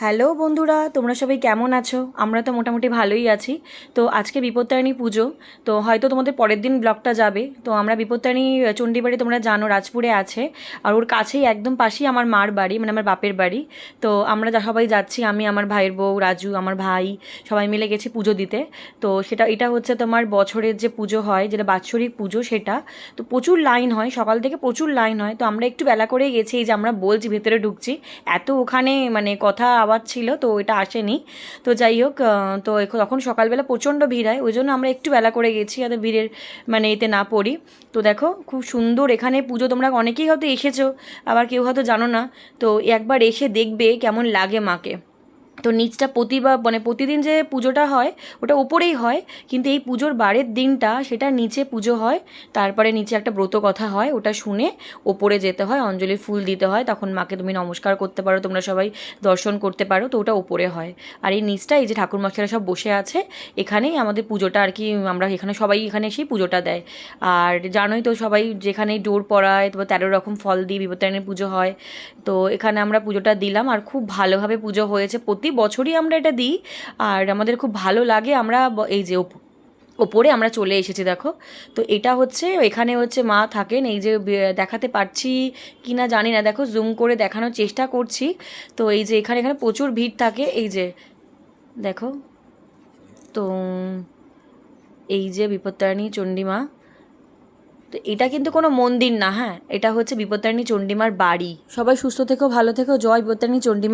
Hello বন্ধুরা, তোমরা সবাই কেমন আছো? আমরা তো মোটামুটি ভালোই আছি। তো আজকে বিপত্তারিণী পুজো, তো হয়তো তোমাদের পরের দিন ব্লগটা যাবে। তো আমরা বিপত্তারিণী চণ্ডীবাড়ি তোমরা জানো রাজপুরে আছে, আর ওর কাছেই একদম পাশেই আমার মার বাড়ি, মানে আমার বাপের বাড়ি। তো আমরা সবাই যাচ্ছি, আমি, আমার ভাইয়ের বউ রাজু, আমার ভাই, সবাই মিলে গেছি পুজো দিতে। তো এটা হচ্ছে তোমার বছরের যে পুজো হয়, যেটা বাৎসরিক পুজো সেটা। তো প্রচুর লাইন হয়, সকাল থেকে প্রচুর লাইন হয়। তো আমরা একটু বেলা করেই গেছি, এই যে আমরা বলছি ভেতরে ঢুকছি, এত ওখানে মানে কথা আওয়াজ ছিল, তো এটা আসেনি। তো যাই হোক, তো তখন সকালবেলা প্রচণ্ড ভিড় হয়, ওই জন্য আমরা একটু বেলা করে গেছি যাতে ভিড়ের মানে এতে না পড়ি। তো দেখো খুব সুন্দর এখানে পুজো, তোমরা অনেকেই হয়তো এসেছো, আবার কেউ হয়তো জানো না। তো একবার এসে দেখবে কেমন লাগে মাকে। তো নিচটা প্রতিবার মানে প্রতিদিন যে পুজোটা হয় ওটা ওপরেই হয়, কিন্তু এই পুজোর বারের দিনটা সেটা নিচে পুজো হয়। তারপরে নিচে একটা ব্রত কথা হয়, ওটা শুনে ওপরে যেতে হয়, অঞ্জলির ফুল দিতে হয়, তখন মাকে তুমি নমস্কার করতে পারো, তোমরা সবাই দর্শন করতে পারো। তো ওটা ওপরে হয়। আর এই নিচটা, এই যে ঠাকুরমশাইরা সব বসে আছে, এখানেই আমাদের পুজোটা আর কি, আমরা এখানে সবাই এখানে এসেই পুজোটা দেয়। আর জানোই তো সবাই, যেখানেই ডোর পড়ায় তো 13 রকম ফল দিয়ে বিপত্তারিণীর পুজো হয়। তো এখানে আমরা পুজোটা দিলাম, আর খুব ভালোভাবে পুজো হয়েছে। প্রতি বছরই আমরা এটা দিই, আর আমাদের খুব ভালো লাগে। আমরা এই যে ওপরে আমরা চলে এসেছি দেখো। তো এটা হচ্ছে, এখানে হচ্ছে মা থাকেন, এই যে দেখাতে পারছি কি না জানি না, দেখো জুম করে দেখানোর চেষ্টা করছি। তো এই যে এখানে এখানে প্রচুর ভিড় থাকে, এই যে দেখো। তো এই যে বিপত্তারিণী চণ্ডীমা, তো এটা কিন্তু কোনো মন্দির না, হ্যাঁ, এটা হচ্ছে বিপত্তারিণী চণ্ডীমার বাড়ি। সবাই সুস্থ থেকো, ভালো থেকো, জয় বিপত্তারিণী চণ্ডীমা।